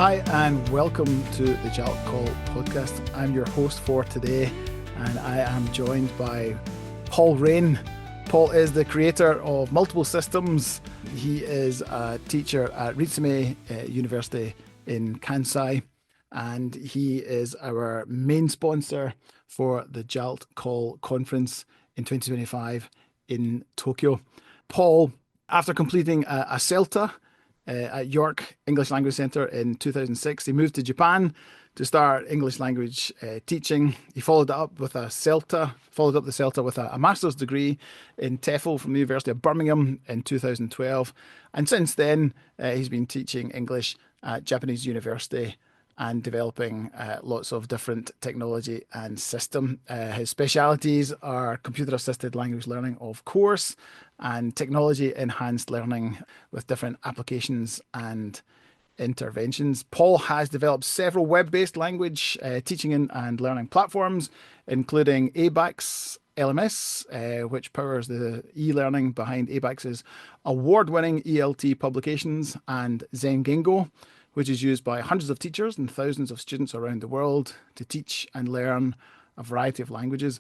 Hi, and welcome to the Jalt Call podcast. I'm your host for today, and I am joined by Paul Raine. Paul is the creator of multiple systems. He is a teacher at Ritsumei University in Kansai, and he is our main sponsor for the Jalt Call conference in 2025 in Tokyo. Paul, after completing a CELTA at York English Language Centre in 2006. He moved to Japan to start English language teaching. He followed up the CELTA with a master's degree in TEFL from the University of Birmingham in 2012. And since then, he's been teaching English at Japanese University and developing lots of different technology and system. His specialities are computer-assisted language learning, of course, and technology-enhanced learning with different applications and interventions. Paul has developed several web-based language teaching and learning platforms, including ABAX LMS, which powers the e-learning behind ABAX's award-winning ELT publications, and Zengengo, which is used by hundreds of teachers and thousands of students around the world to teach and learn a variety of languages.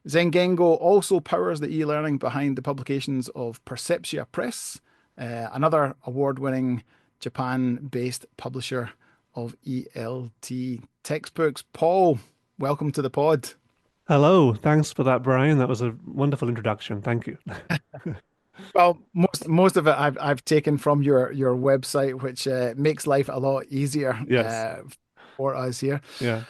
Zengengo also powers the e-learning behind the publications of Perceptia Press, another award-winning Japan-based publisher of ELT textbooks. Paul, welcome to the pod. Hello, thanks for that, Brian. That was a wonderful introduction. Thank you. Well, most of it I've taken from your website, which makes life a lot easier Yes. for us here. Yeah.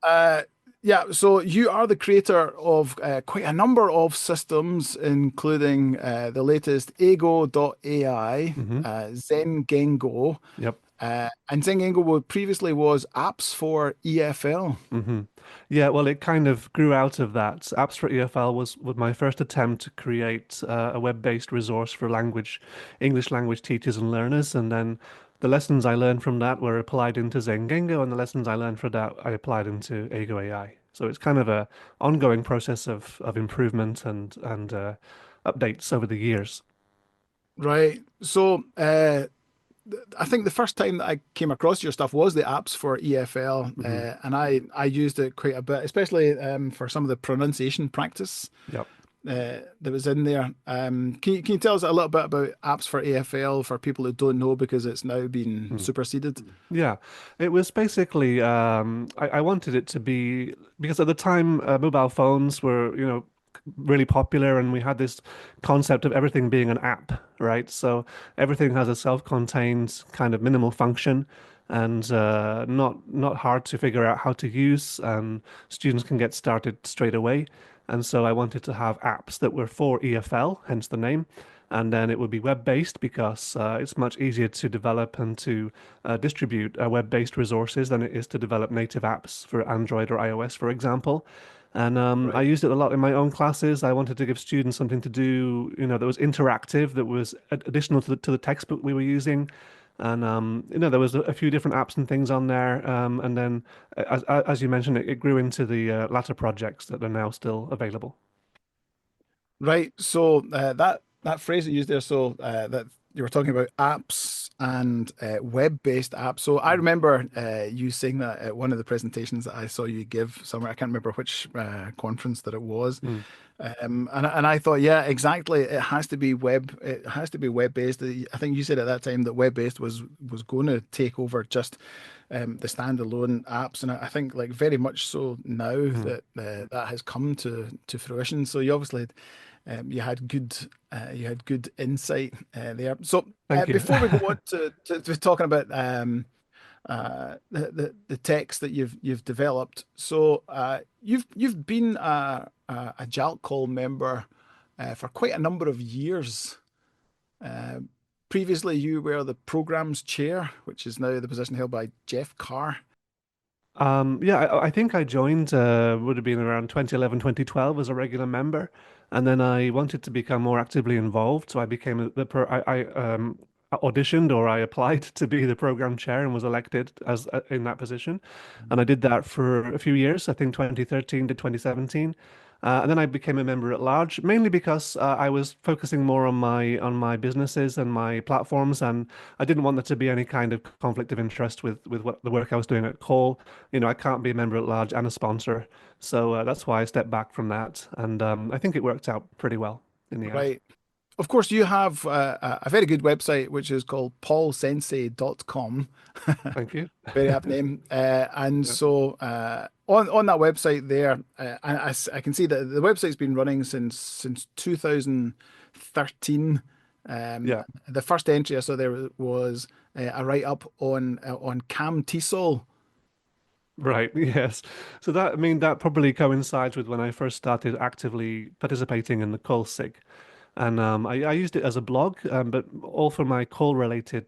Uh, yeah, so you are the creator of quite a number of systems, including the latest Ego.ai, hmm Zengengo, Yep. and Zengengo previously was apps for EFL. hmm Yeah, well, it kind of grew out of that. Apps for EFL was my first attempt to create a web-based resource for English language teachers and learners. And then the lessons I learned from that were applied into Zengengo, and the lessons I learned from that I applied into Ego AI. So it's kind of a ongoing process of improvement and updates over the years. Right. So I think the first time that I came across your stuff was the apps for EFL, hmm and I used it quite a bit, especially for some of the pronunciation practice Yep. that was in there. Can you tell us a little bit about apps for EFL for people who don't know because it's now been Mm. superseded? Yeah, it was basically I wanted it to be because at the time mobile phones were, really popular, and we had this concept of everything being an app, right? So everything has a self-contained kind of minimal function and not hard to figure out how to use, and students can get started straight away. And so I wanted to have apps that were for EFL, hence the name. And then it would be web-based because it's much easier to develop and to distribute web-based resources than it is to develop native apps for Android or iOS, for example. And I Right. used it a lot in my own classes. I wanted to give students something to do, that was interactive, that was additional to the textbook we were using. And there was a few different apps and things on there. And then, as you mentioned, it grew into the latter projects that are now still available. Right. So that phrase that you used there, so that you were talking about apps and web-based apps. So I remember you saying that at one of the presentations that I saw you give somewhere. I can't remember which conference that it was. Mm. And I thought, yeah, exactly. It has to be web. It has to be web-based. I think you said at that time that web-based was going to take over just the standalone apps, and I think like very much so now Mm. that that has come to fruition. So you obviously you had good insight there. So Thank you. before we go on to talking about the text that you've developed, so you've been a Jalt Call member for quite a number of years. Uh, Previously, you were the programs chair, which is now the position held by Jeff Carr. Yeah, I think I joined, would have been around 2011, 2012 as a regular member. And then I wanted to become more actively involved. So I became I auditioned or I applied to be the program chair and was elected as in that position. And I did that for a few years, I think 2013 to 2017. And then I became a member at large, mainly because I was focusing more on my businesses and my platforms, and I didn't want there to be any kind of conflict of interest with what the work I was doing at Call. I can't be a member at large and a sponsor, so that's why I stepped back from that, and I think it worked out pretty well in the end. Right. Of course, you have a very good website, which is called paulsensei.com. Thank you. Very apt name. And Yeah. so on that website there, I can see that the website's been running since 2013. Um, Yeah. the first entry I saw there was a write up on Cam Teasol. Right, yes. So that, I mean, that probably coincides with when I first started actively participating in the call sig. And I used it as a blog, but all for my call related,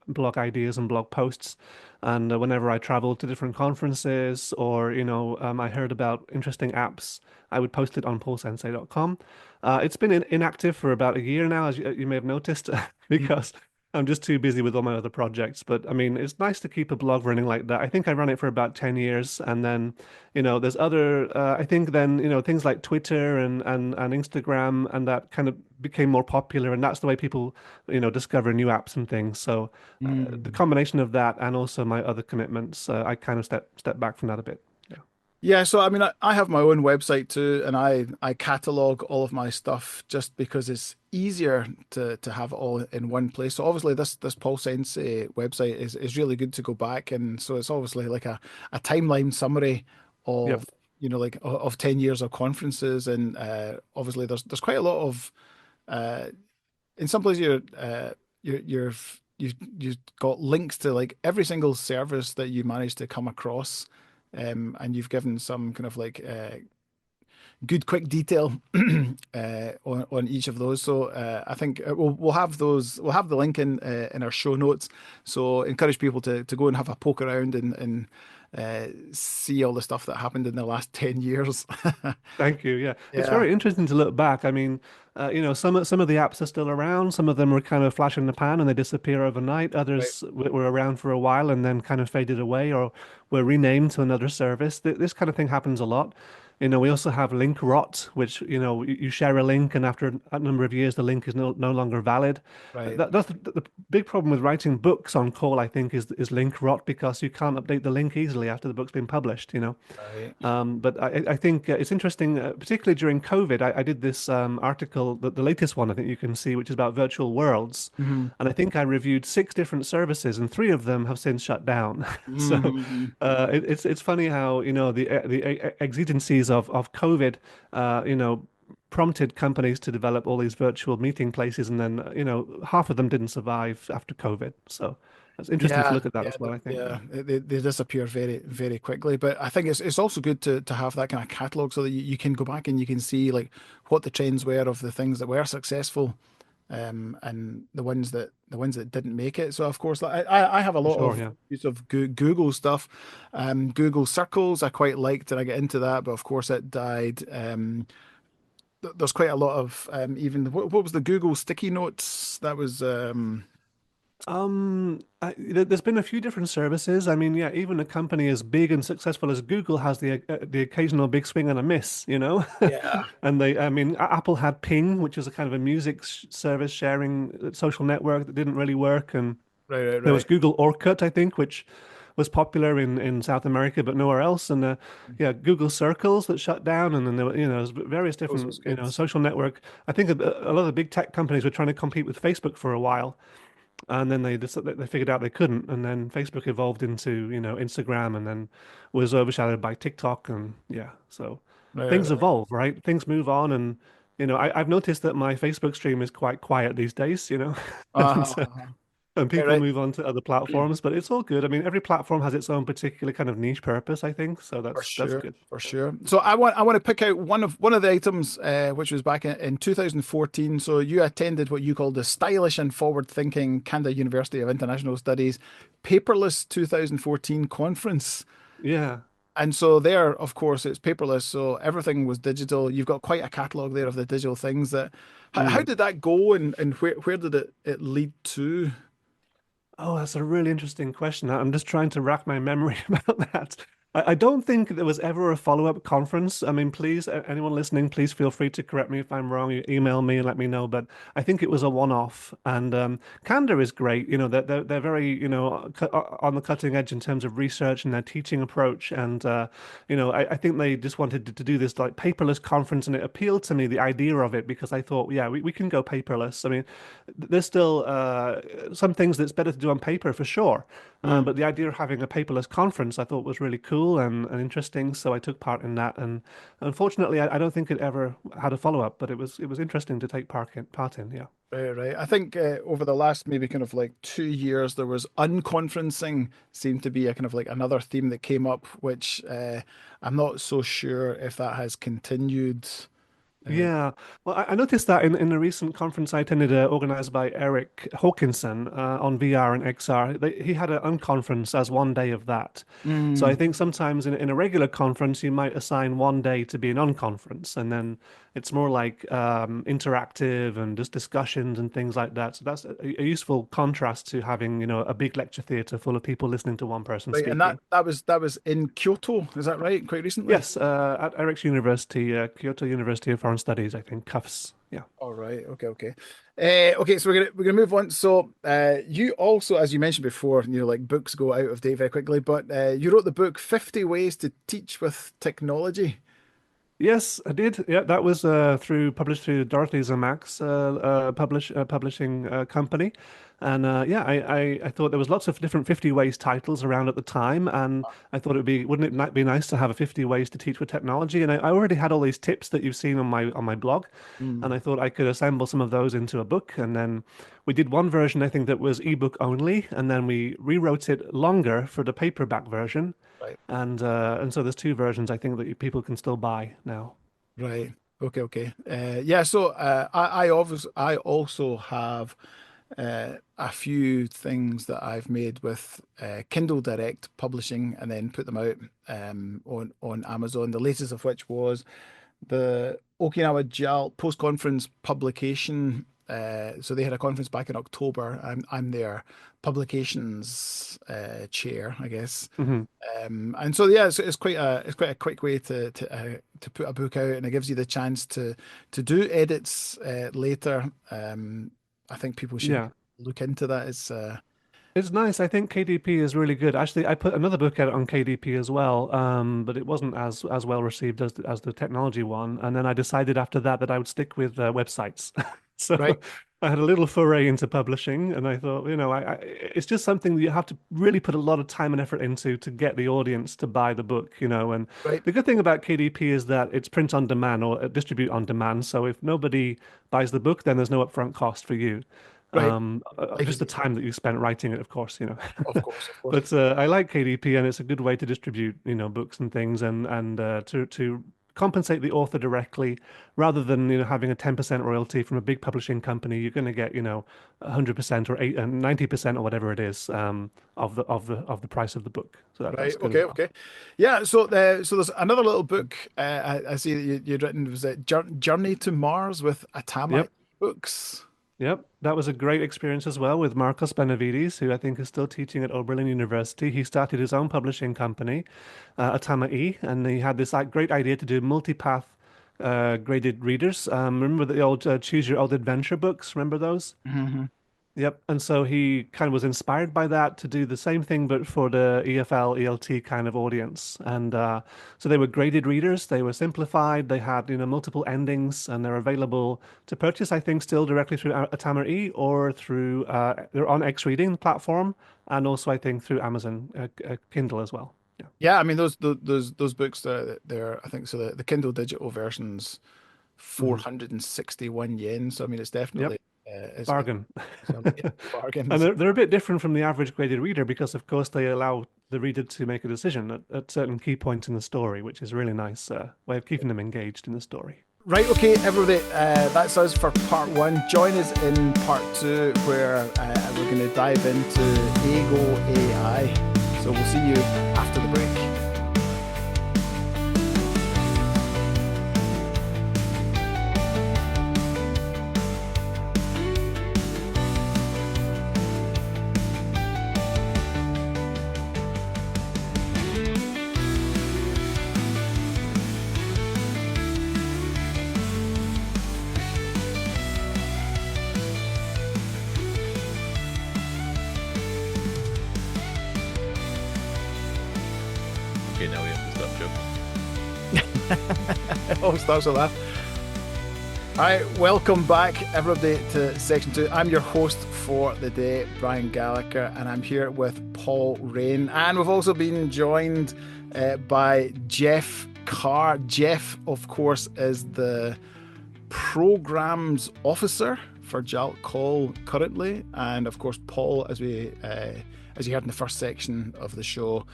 blog ideas and blog posts. And whenever I traveled to different conferences or, I heard about interesting apps, I would post it on paulsensei.com. It's been inactive for about a year now, as you may have noticed, because I'm just too busy with all my other projects. But I mean, it's nice to keep a blog running like that. I think I ran it for about 10 years. And then, there's other, I think then, things like Twitter and Instagram and that kind of became more popular. And that's the way people, discover new apps and things. So the Mm. combination of that and also my other commitments, I kind of step back from that a bit. Yeah. Yeah, so I mean, I have my own website too, and I catalog all of my stuff just because it's easier to have it all in one place. So obviously, this Paul Sensei website is really good to go back, and so it's obviously like a timeline summary of Yep. of 10 years of conferences, and obviously there's quite a lot of uh, in some places you've got links to like every single service that you managed to come across, and you've given some kind of like good quick detail on each of those. So I think we'll have those. We'll have the link in our show notes. So encourage people to go and have a poke around and see all the stuff that happened in the last 10 years. Thank you. Yeah, it's Yeah, very interesting to look back. I mean, some of the apps are still around. Some of them were kind of flash in the pan and they disappear overnight. right, Others were around for a while and then kind of faded away or were renamed to another service. This kind of thing happens a lot. We also have link rot, which you share a link and after a number of years the link is no longer valid. right, That's the big problem with writing books on call, I think, is link rot because you can't update the link easily after the book's been published. right. But I think it's interesting, particularly during COVID. I did this article, the latest one I think you can see, which is about virtual worlds. Hmm. And I think I reviewed six different services, and three of them have since shut down. So Hmm. it's funny how the exigencies of COVID, prompted companies to develop all these virtual meeting places, and then half of them didn't survive after COVID. So it's interesting to Yeah, look at that yeah, as well. I think. yeah. Yeah. They disappear very, very quickly. But I think it's also good to have that kind of catalog so that you can go back and you can see like what the trends were of the things that were successful, and the ones that didn't make it. So of course, like, I have a For lot sure. of Yeah. use of Google stuff, Google Circles. I quite liked, and I get into that, but of course it died. There's quite a lot of even what was the Google sticky notes? That was There's been a few different services. I mean, yeah, even a company as big and successful as Google has the occasional big swing and a miss, yeah, And I mean, Apple had Ping, which is a kind of a music service sharing social network that didn't really work, and right, right, there was right. Google Orkut, I think, which was popular in South America but nowhere else, and yeah, Google Circles that shut down, and then there were, there's various Those different, was good. social network. I think a lot of the big tech companies were trying to compete with Facebook for a while and then they figured out they couldn't, and then Facebook evolved into Instagram, and then was overshadowed by TikTok, and yeah, so Right, right, things right. evolve, right? Things move on, and I've noticed that my Facebook stream is quite quiet these days, and Uh, and right, people right. move on to other platforms, but it's all good. I mean, every platform has its own particular kind of niche purpose, I think, so For that's sure, good. for sure. So I want to pick out one of the items, which was back in 2014. So you attended what you called the Stylish and Forward-Thinking Canada University of International Studies Paperless 2014 conference. Yeah. And so there, of course, it's paperless, so everything was digital. You've got quite a catalog there of the digital things that. How Mm. did that go, and where did it lead to? Oh, that's a really interesting question. I'm just trying to rack my memory about that. I don't think there was ever a follow-up conference. I mean, please, anyone listening, please feel free to correct me if I'm wrong. You email me and let me know. But I think it was a one-off. And Candor is great. You know, they're very, on the cutting edge in terms of research and their teaching approach. And I think they just wanted to do this like paperless conference, and it appealed to me the idea of it because I thought, yeah, we can go paperless. I mean, there's still some things that's better to do on paper for sure. Mm. But the idea of having a paperless conference I thought was really cool and interesting, so I took part in that. And unfortunately, I don't think it ever had a follow-up, but it was interesting to take part in. Yeah. Right, right. I think over the last maybe kind of like 2 years, there was unconferencing seemed to be a kind of like another theme that came up, which I'm not so sure if that has continued. Uh, Yeah, well, I noticed that in a recent conference I attended, organized by Eric Hawkinson on VR and XR. He had an unconference as one day of that. So I mm, think sometimes in a regular conference, you might assign one day to be an unconference, and then it's more like interactive and just discussions and things like that. So that's a useful contrast to having, a big lecture theatre full of people listening to one person right, and that speaking. that was that was in Kyoto, is that right? Quite recently? Yes, at Eric's University, Kyoto University of Foreign Studies, I think, CUFS. Yeah. All right. Okay. Okay. Okay. So we're gonna move on. So you also, as you mentioned before, like books go out of date very quickly. But you wrote the book 50 Ways to Teach with Technology. Yes, I did. Yeah, that was published through Dorothy Zamack's publishing company, and yeah, I thought there was lots of different 50 ways titles around at the time, and I thought wouldn't it be nice to have a 50 ways to teach with technology? And I already had all these tips that you've seen on my blog, and Mm, I thought I could assemble some of those into a book, and then we did one version I think that was ebook only, and then we rewrote it longer for the paperback version. right. And so there's two versions I think that people can still buy now. Right. Okay. Okay. Yeah. So I also have a few things that I've made with Kindle Direct Publishing and then put them out on Amazon. The latest of which was the Okinawa JAL post-conference publication. So they had a conference back in October. I'm their publications chair, I guess. Hmm. And so yeah, it's quite a quick way to put a book out, and it gives you the chance to do edits later. I think people should Yeah, look into that. it's nice. I think KDP is really good. Actually, I put another book out on KDP as well, but it wasn't as well received as the technology one. And then I decided after that I would stick with websites. So Right, I had a little foray into publishing, and I thought, it's just something that you have to really put a lot of time and effort into to get the audience to buy the book. And right, the good thing about KDP is that it's print on demand or distribute on demand. So if nobody buys the book, then there's no upfront cost for you. right. Life Just is the easy. time that you spent writing it, of course. Of course, of course. But I like KDP, and it's a good way to distribute, books and things, and to compensate the author directly, rather than having a 10% royalty from a big publishing company. You're going to get 100% or 90% or whatever it is of the price of the book. So that's Right. good as Okay. well. Okay. Yeah. So there's another little book I see that you'd written. Was it Journey to Mars with Atama Yep. Books? Yep, that was a great experience as well with Marcos Benavides, who I think is still teaching at Oberlin University. He started his own publishing company, Atama E, and he had this great idea to do multipath graded readers. Remember the old Choose Your Own Adventure books? Remember those? Hmm. Yep. And so he kind of was inspired by that to do the same thing, but for the EFL, ELT kind of audience. And so they were graded readers. They were simplified. They had, multiple endings, and they're available to purchase, I think, still directly through Atama E or through, they're on X Reading platform, and also, I think, through Amazon Kindle as well. Yeah. Yeah. I mean those books they're I think so the Kindle digital version's Mhm. 461 yen. So I mean it's Yep. definitely Bargain. it's a bargain. And they're a bit different from the average graded reader because, of course, they allow the reader to make a decision at certain key points in the story, which is a really nice way of keeping them engaged in the story. Right, okay, everybody, that's us for part one. Join us in part two, where we're going to dive into Ego AI. So we'll see you after the break. Okay, now we have to stop joking. It all starts with that. All right, welcome back, everybody, to section two. I'm your host for the day, Brian Gallagher, and I'm here with Paul Raine. And we've also been joined by Jeff Carr. Jeff, of course, is the programs officer for Jalt Call currently, and of course, Paul, as you heard in the first section of the show,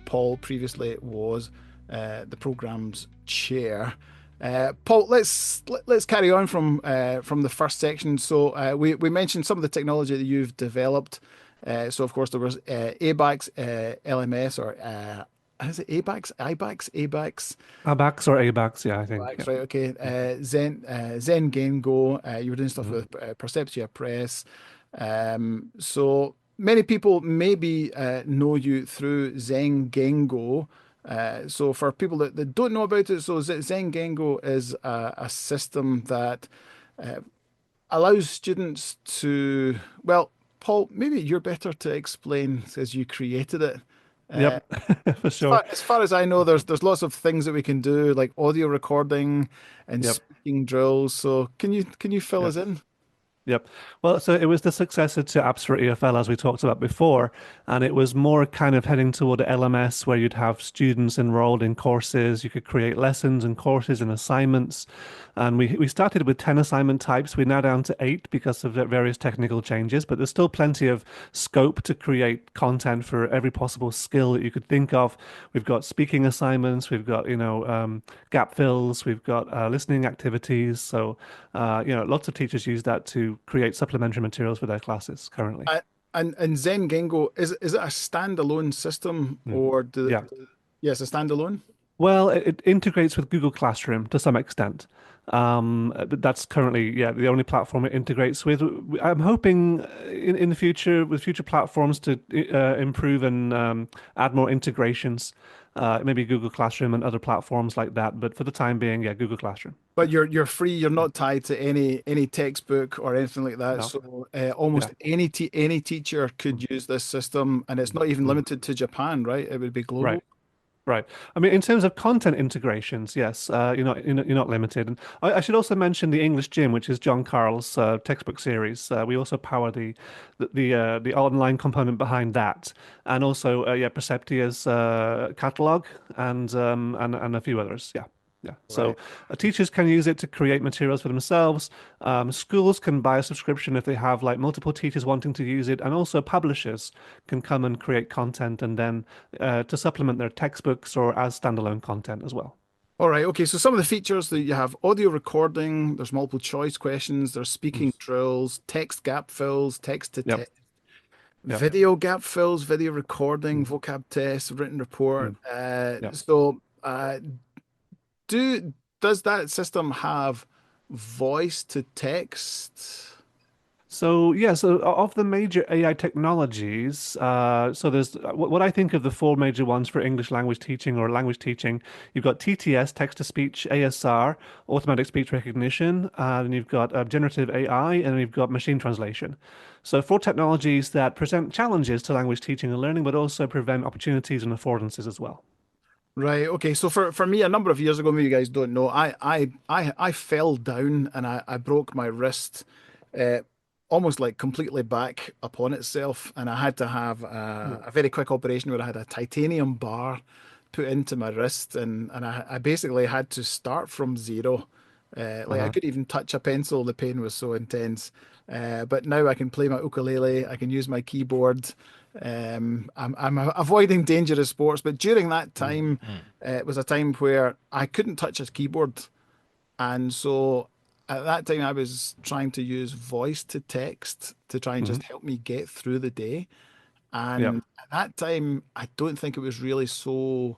Paul previously was the programs chair. Paul, let's carry on from the first section. So we mentioned some of the technology that you've developed. So of course there was ABAX, LMS, or is it ABAX, IBAX, ABAX? ABAX or ABAX, yeah, I think. Right, Yeah. right, okay. Zen Game Go. You were doing stuff Mhm. with Perceptia Press. So many people maybe know you through Zen Gengo. So for people that don't know about it, so Zen Gengo is a system that uh, allows students to, well, Paul, maybe you're better to explain as you created it. Uh, Yep, for sure. as far as I know, there's lots of things that we can do, like audio recording and Yep, speaking drills. So can you fill yep. us in? Yep. Well, so it was the successor to Apps for EFL, as we talked about before, and it was more kind of heading toward a LMS where you'd have students enrolled in courses. You could create lessons and courses and assignments. And we started with 10 assignment types. We're now down to 8 because of the various technical changes, but there's still plenty of scope to create content for every possible skill that you could think of. We've got speaking assignments, we've got, gap fills, we've got listening activities. So, lots of teachers use that to create supplementary materials for their classes currently. Uh, and Zen Gengo, is it a standalone system Mm. or Yeah. yes, a standalone? Well, it integrates with Google Classroom to some extent. But that's currently, yeah, the only platform it integrates with. I'm hoping in the future, with future platforms, to improve and add more integrations, maybe Google Classroom and other platforms like that. But for the time being, yeah, Google Classroom. But you're free. You're not tied to any textbook or anything like that. No, So yeah. almost any teacher could use this system, and it's not even Mm. limited to Japan, right? It would be Right. global. Right. I mean, in terms of content integrations, yes, you're not limited. And I should also mention the English Gym, which is John Carl's textbook series. We also power the online component behind that, and also yeah, Perceptia's catalog and a few others. Yeah. Yeah. So Right. teachers can use it to create materials for themselves. Schools can buy a subscription if they have like multiple teachers wanting to use it, and also publishers can come and create content and then to supplement their textbooks or as standalone content as well. All right. Okay. So some of the features that you have audio recording, there's multiple choice questions, there's Mm. speaking drills, text gap fills, text to Yep. text, Yep. video gap fills, video recording, Mm. vocab test, written report. Mm. Yep. Do does that system have voice to text? So yeah, so of the major AI technologies, so there's what I think of the four major ones for English language teaching or language teaching. You've got TTS, text to speech, ASR, automatic speech recognition, and you've got generative AI, and you've got machine translation. So four technologies that present challenges to language teaching and learning, but also prevent opportunities and affordances as well. Right. Okay. So for me, a number of years ago, maybe you guys don't know, I fell down and I broke my wrist, uh, almost like completely back upon itself, and I had to have Yeah. a very quick operation where I had a titanium bar put into my wrist, and I basically had to start from zero. Like I Uh-huh. couldn't even touch a pencil, the pain was so intense. But now I can play my ukulele, I can use my keyboard. I'm avoiding dangerous sports, but during that Mm, time, mm, it was a time where I couldn't touch a keyboard, and so at that time I was trying to use voice to text to try and Hmm. just help me get through the day. Yeah. And at that time, I don't think it was really so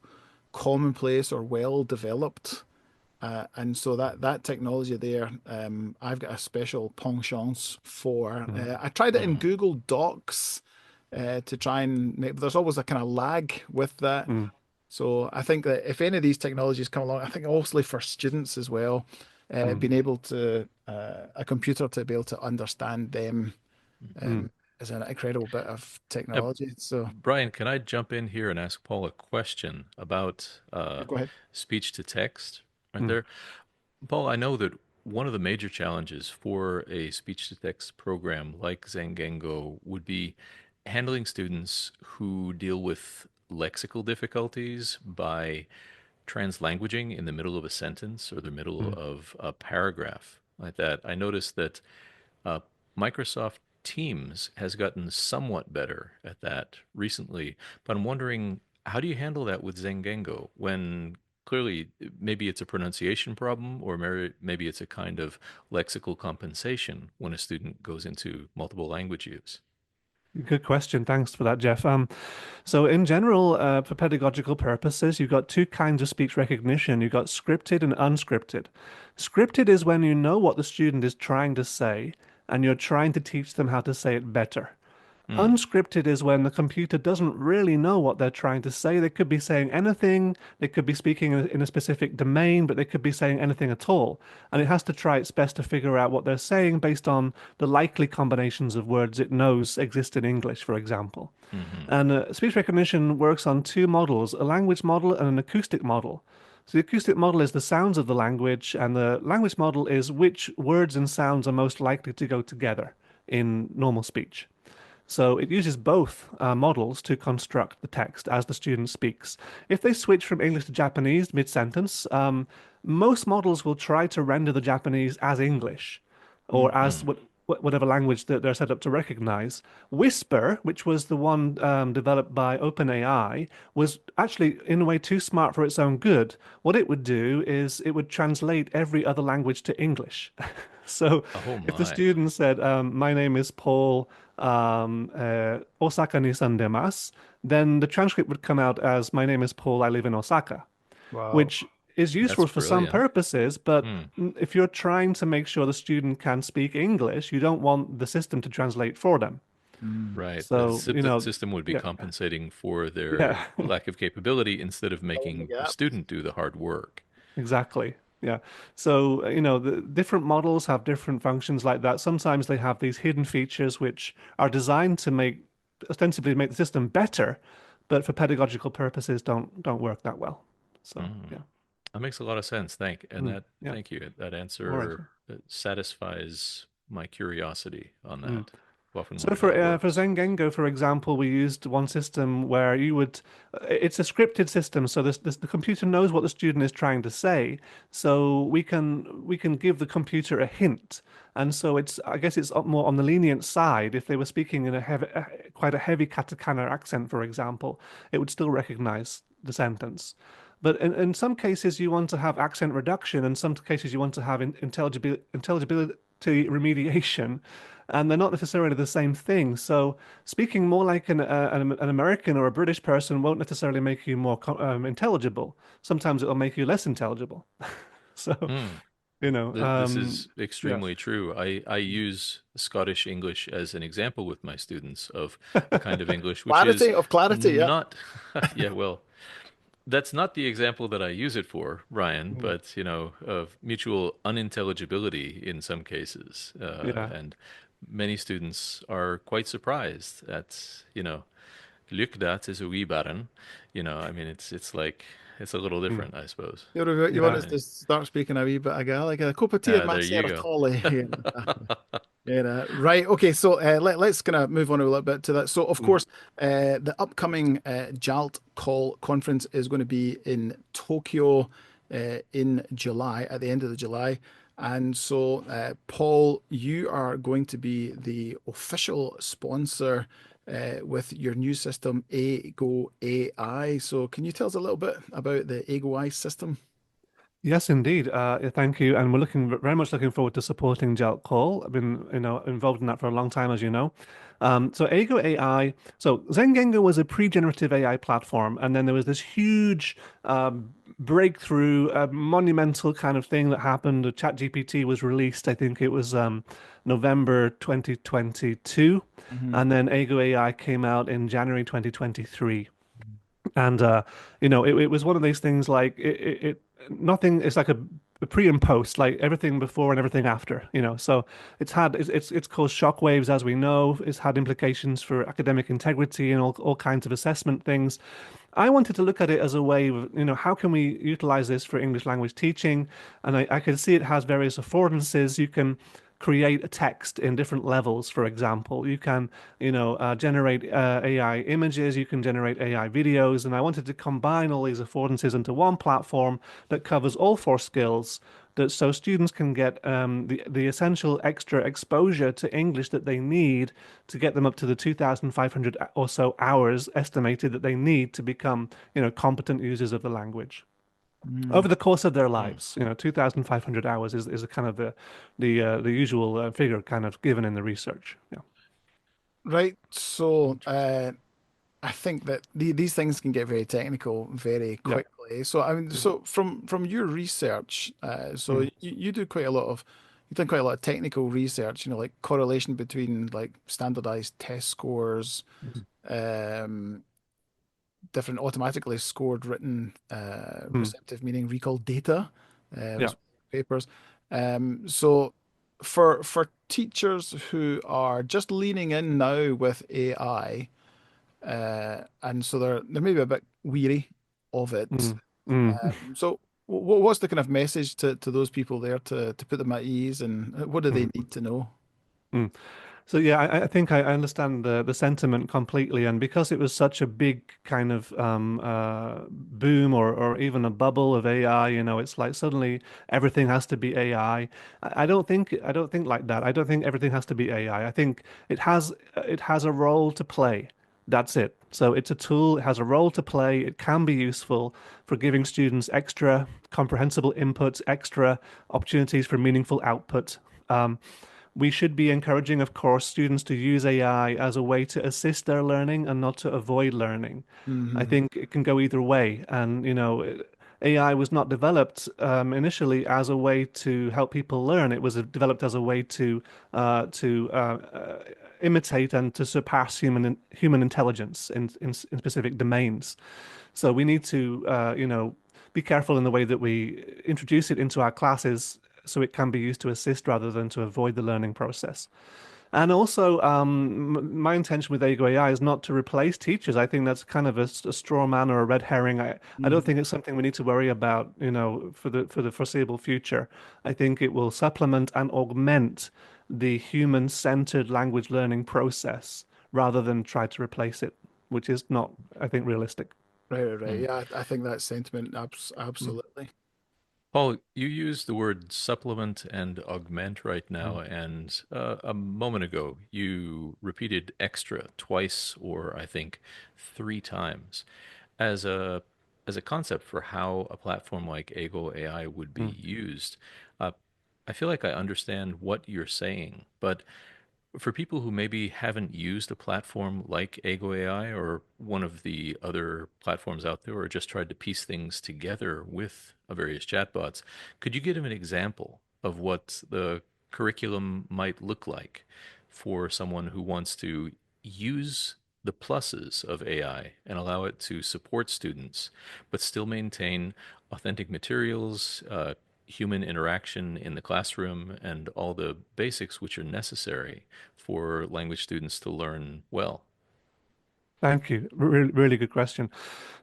commonplace or well developed. And so that technology there, I've got a special penchant for. Mm. I tried it in mm. Google Docs to try and make. There's always a kind of lag with that. Mm. So I think that if any of these technologies come along, I think also for students as well, Mm. being able to a computer to be able to understand them. Mm. is an incredible bit of Uh, technology. So Brian, can I jump in here and ask Paul a question about yeah, go ahead. speech to text right Mm. there? Paul, I know that one of the major challenges for a speech to text program like Zengengo would be handling students who deal with lexical difficulties by translanguaging in the middle of a sentence or the middle Mm. of a paragraph like that. I noticed that uh, Microsoft Teams has gotten somewhat better at that recently, but I'm wondering, how do you handle that with Zengengo when clearly maybe it's a pronunciation problem or maybe it's a kind of lexical compensation when a student goes into multiple language use? Good question. Thanks for that, Jeff. So in general, for pedagogical purposes, you've got two kinds of speech recognition. You've got scripted and unscripted. Scripted is when you know what the student is trying to say and you're trying to teach them how to say it better. Hmm. Unscripted is when the computer doesn't really know what they're trying to say. They could be saying anything, they could be speaking in a specific domain, but they could be saying anything at all. And it has to try its best to figure out what they're saying based on the likely combinations of words it knows exist in English, for example. Hmm. And speech recognition works on two models, a language model and an acoustic model. So the acoustic model is the sounds of the language, and the language model is which words and sounds are most likely to go together in normal speech. So it uses both models to construct the text as the student speaks. If they switch from English to Japanese mid-sentence, most models will try to render the Japanese as English or as Hmm. whatever language that they're set up to recognize. Whisper, which was the one developed by OpenAI, was actually in a way too smart for its own good. What it would do is it would translate every other language to English. So Oh if the my. student said, "My name is Paul, Osaka ni sandemasu," then the transcript would come out as, "My name is Paul, I live in Osaka," Wow. which is That's useful for some brilliant. purposes, but Hmm. if you're trying to make sure the student can speak English, you don't want the system to translate for them. Mm. Right. The So, you know, system would be yeah, compensating for their yeah, lack of capability instead of Fill in the making the gap. student do the hard work. exactly. Yeah. So, the different models have different functions like that. Sometimes they have these hidden features which are designed to ostensibly make the system better, but for pedagogical purposes don't work that well. So, Mm. yeah. That makes a lot of sense. Yeah. Thank you. That All right. answer satisfies my curiosity on Mm. that. I've often So wondered how it for works. Zengengo, for example, we used one system where it's a scripted system, so the computer knows what the student is trying to say, so we can give the computer a hint, and so I guess it's more on the lenient side. If they were speaking in quite a heavy katakana accent, for example, it would still recognize the sentence. But in some cases, you want to have accent reduction, and some cases you want to have intelligibility remediation, and they're not necessarily the same thing. So speaking more like an American or a British person won't necessarily make you more intelligible. Sometimes it'll make you less intelligible. So, Hmm. This is yeah, extremely true. I use Scottish English as an example with my students of a kind of English which is Clarity of clarity. Yeah. not, yeah, well, that's not the example that I use it for, Ryan, Mm. but of mutual unintelligibility in some cases, Yeah. and many students are quite surprised at, look, that is a wee baron. I mean, it's like it's a little Mm. different, I suppose. You want Yeah. us Uh, to start speaking a wee bit again, like a cup of tea of there you Master go. Tolly. Right. Okay. So let's kind of move on a little bit to that. So, of Mm. course, the upcoming JALT call conference is going to be in Tokyo in July, at the end of the July. And so, Paul, you are going to be the official sponsor with your new system, Ago AI. So, can you tell us a little bit about the Ago AI system? Yes, indeed. Yeah, thank you. And we're very much looking forward to supporting Gelt Call. I've been, involved in that for a long time, as you know. So Ago AI, so Zengenga was a pre-generative AI platform, and then there was this huge breakthrough, monumental kind of thing that happened. ChatGPT was released, I think it was November 2022, Hmm. and then Ago AI came out in January 2023. And it was one of these things like nothing. It's like a the pre and post, like everything before and everything after, you know. So it's caused shockwaves, as we know. It's had implications for academic integrity and all kinds of assessment things. I wanted to look at it as a way of, you know, how can we utilize this for English language teaching? And I can see it has various affordances. You can create a text in different levels, for example. You can, generate AI images, you can generate AI videos. And I wanted to combine all these affordances into one platform that covers all four skills. That so students can get the essential extra exposure to English that they need to get them up to the 2,500 or so hours estimated that they need to become, competent users of the language over Mm. the course of their Mm. lives. 2,500 hours is a kind of the usual figure kind of given in the research. Yeah. Right. So Interesting. I think that these things can get very technical very Yeah. quickly. So I mean, Mm, so from your research, so mm, you do quite a lot of you've done quite a lot of technical research. Like correlation between like standardized test scores, mm, um, different automatically scored written mm. receptive meaning recall data Yeah. was papers. So for teachers who are just leaning in now with AI, and so they're maybe a bit weary of it. Mm, mm, So what's the kind of message to those people there to put them at ease, and what do they mm, need to know? mm. So yeah, I think I understand the sentiment completely, and because it was such a big kind of boom or even a bubble of AI, it's like suddenly everything has to be AI. I don't think like that. I don't think everything has to be AI. I think it has a role to play. That's it. So it's a tool, it has a role to play. It can be useful for giving students extra comprehensible inputs, extra opportunities for meaningful output. Um, we should be encouraging, of course, students to use AI as a way to assist their learning and not to avoid learning. I Hmm. think it can go either way. And, AI was not developed initially as a way to help people learn. It was developed as a way to imitate and to surpass human intelligence in specific domains. So we need to, be careful in the way that we introduce it into our classes so it can be used to assist rather than to avoid the learning process. And also, my intention with Ego AI is not to replace teachers. I think that's kind of a straw man or a red herring. I don't Hmm. think it's something we need to worry about, for the foreseeable future. I think it will supplement and augment the human-centered language learning process rather than try to replace it, which is not, I think, realistic. Right, right, right. Mm. Yeah, I think that sentiment Mm, absolutely. Paul, you used the word supplement and augment right mm, now, and a moment ago you repeated extra twice, or I think three times, as a concept for how a platform like Ego AI would be mm, used. Uh, I feel like I understand what you're saying, but for people who maybe haven't used a platform like Ego AI or one of the other platforms out there, or just tried to piece things together with various chatbots, could you give them an example of what the curriculum might look like for someone who wants to use the pluses of AI and allow it to support students, but still maintain authentic materials, human interaction in the classroom, and all the basics which are necessary for language students to learn well? Thank you. Really good question.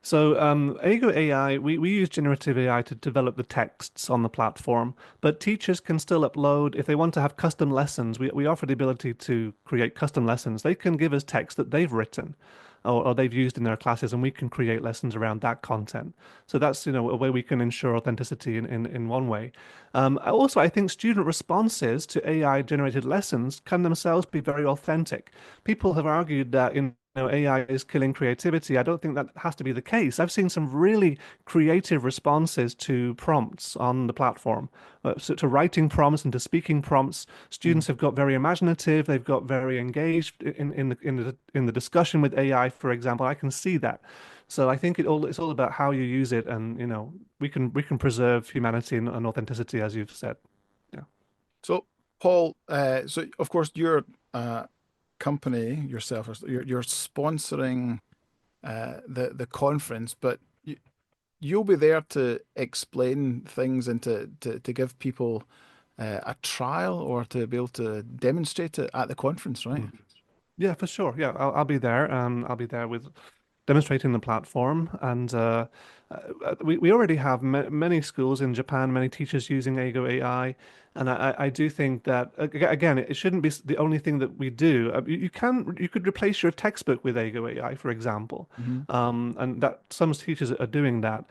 So, Ego AI, we use generative AI to develop the texts on the platform, but teachers can still upload, if they want to have custom lessons, we offer the ability to create custom lessons. They can give us text that they've written or they've used in their classes, and we can create lessons around that content. So that's, a way we can ensure authenticity in one way. Also, I think student responses to AI generated lessons can themselves be very authentic. People have argued that AI is killing creativity. I don't think that has to be the case. I've seen some really creative responses to prompts on the platform, so to writing prompts and to speaking prompts. Mm. Students have got very imaginative. They've got very engaged in the discussion with AI, for example. I can see that. So I think it's all about how you use it, and we can preserve humanity and authenticity, as you've said. Yeah. So, Paul, so of course your company yourself, you're sponsoring the conference, but you'll be there to explain things and to give people a trial or to be able to demonstrate it at the conference, right? Mm. Yeah, for sure. Yeah, I'll be there. I'll be there with demonstrating the platform. And we already have many schools in Japan, many teachers using Eigo AI. And I do think that, again, it shouldn't be the only thing that we do. You could replace your textbook with Eigo AI, for example. Hmm. And that some teachers are doing that.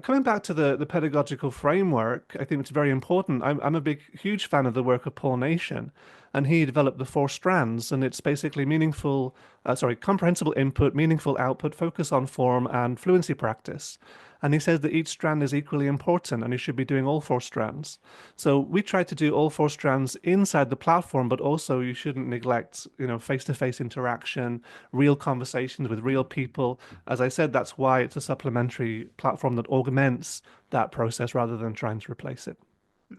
Coming back to the pedagogical framework, I think it's very important. I'm a huge fan of the work of Paul Nation, and he developed the four strands, and it's basically comprehensible input, meaningful output, focus on form, and fluency practice. And he says that each strand is equally important, and you should be doing all four strands. So we try to do all four strands inside the platform, but also you shouldn't neglect, face-to-face interaction, real conversations with real people. As I said, that's why it's a supplementary platform that augments that process rather than trying to replace it.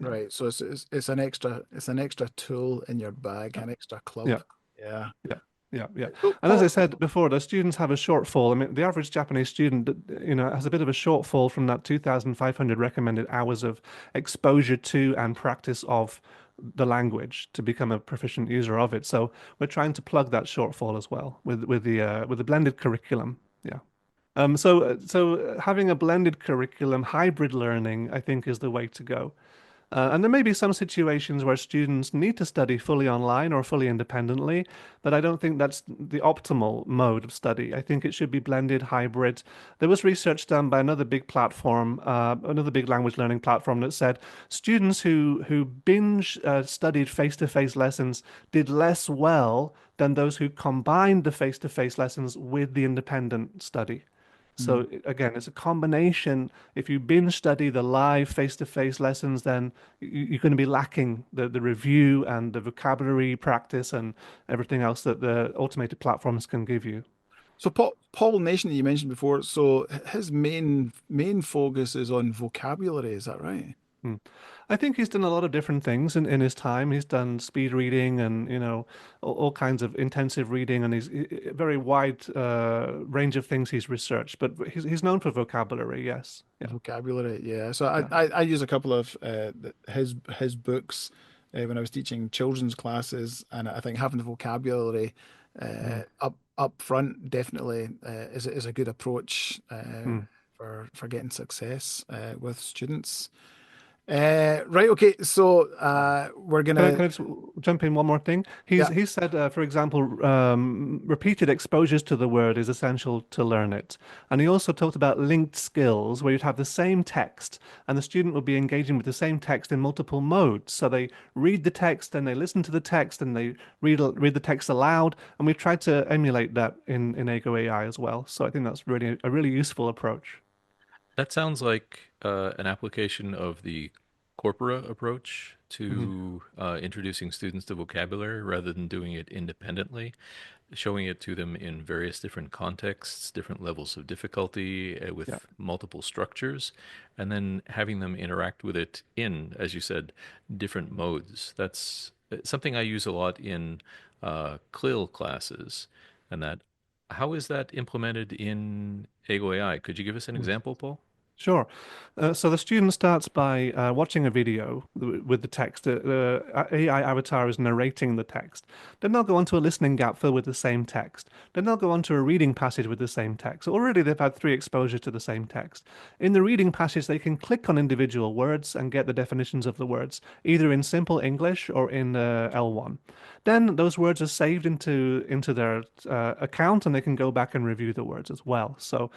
Yeah. Right. So it's an extra tool in your bag, an extra Yeah. club. Yeah. Yeah, yeah, yeah. So And as I Paul, said before, the students have a shortfall. I mean, the average Japanese student, has a bit of a shortfall from that 2,500 recommended hours of exposure to and practice of the language to become a proficient user of it. So we're trying to plug that shortfall as well with the blended curriculum. Yeah. So having a blended curriculum, hybrid learning, I think is the way to go. And there may be some situations where students need to study fully online or fully independently, but I don't think that's the optimal mode of study. I think it should be blended, hybrid. There was research done by another big platform, another big language learning platform that said students who binge studied face-to-face lessons did less well than those who combined the face-to-face lessons with the independent study. mm. So again, it's a combination. If you binge study the live face-to-face lessons, then you're going to be lacking the review and the vocabulary practice and everything else that the automated platforms can give you. So Paul Nation that you mentioned before, so his main focus is on vocabulary, is that right? Hmm. I think he's done a lot of different things in his time. He's done speed reading and, all kinds of intensive reading, and he's a very wide range of things he's researched. But he's known for vocabulary, yes. Yeah, Vocabulary, yeah. So yeah. I use a couple of his books when I was teaching children's classes, and I think having the vocabulary Mm, up front definitely is a good approach mm. for getting success with students. Right, okay. So we're Can gonna I just jump in one more thing? yeah. He said, for example, repeated exposures to the word is essential to learn it. And he also talked about linked skills, where you'd have the same text, and the student would be engaging with the same text in multiple modes. So they read the text, and they listen to the text, and they read the text aloud. And we've tried to emulate that in Ego AI as well. So I think that's really a really useful approach. That sounds like an application of the corpora approach Hmm. to introducing students to vocabulary rather than doing it independently, showing it to them in various different contexts, different levels of difficulty Yeah. with multiple structures, and then having them interact with it in, as you said, different modes. That's something I use a lot in CLIL classes, and that. How is that implemented in Ego AI? Could you give us an example, Paul? Sure. So the student starts by watching a video with the text. The AI avatar is narrating the text. Then they'll go on to a listening gap filled with the same text. Then they'll go on to a reading passage with the same text. Already they've had three exposures to the same text. In the reading passage, they can click on individual words and get the definitions of the words, either in simple English or in L1. Then those words are saved into their account, and they can go back and review the words as well. So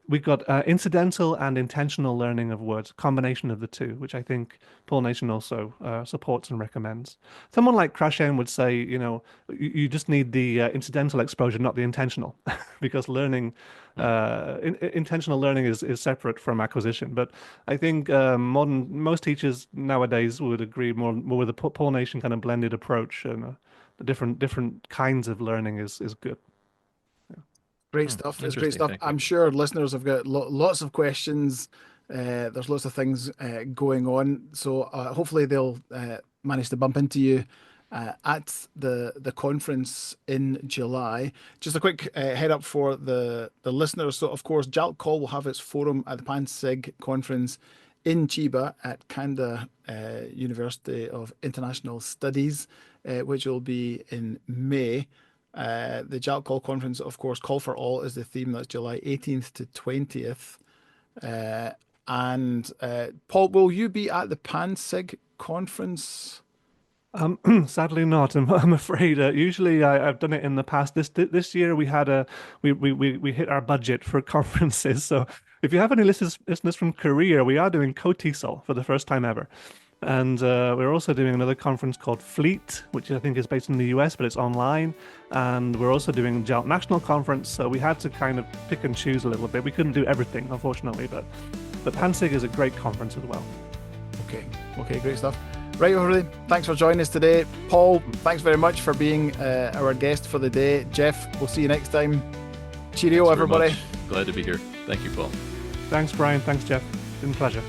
we've got incidental and intentional learning of words, combination of the two, which I think Paul Nation also supports and recommends. Someone like Krashen would say, you just need the incidental exposure, not the intentional, because Hmm. intentional learning is separate from acquisition. But I think most teachers nowadays would agree more with the Paul Nation kind of blended approach, and the different kinds of learning is good. Great Hmm. stuff. It's great Interesting. stuff. Thank you. I'm sure listeners have got lots of questions. There's lots of things going on. So hopefully they'll manage to bump into you at the conference in July. Just a quick head up for the listeners. So, of course, JALC Call will have its forum at the PanSig conference in Chiba at Kanda University of International Studies, which will be in May. The JALC Call conference, of course, Call for All is the theme. That's July 18th to 20th. And Paul, will you be at the PanSig conference? Sadly not. I'm afraid. Usually I've done it in the past. This year we had we hit our budget for conferences. So if you have any listeners from Korea, we are doing Kotisol for the first time ever. And we're also doing another conference called Fleet, which I think is based in the US, but it's online. And we're also doing JALC National Conference. So we had to kind of pick and choose a little bit. We couldn't do everything, unfortunately, but PanSig is a great conference as well. Okay, great stuff. Right, everybody, thanks for joining us today. Paul, thanks very much for being our guest for the day. Jeff, we'll see you next time. Cheerio, everybody. Glad to be here. Thank you, Paul. Thanks, Brian. Thanks, Jeff. It's been a pleasure.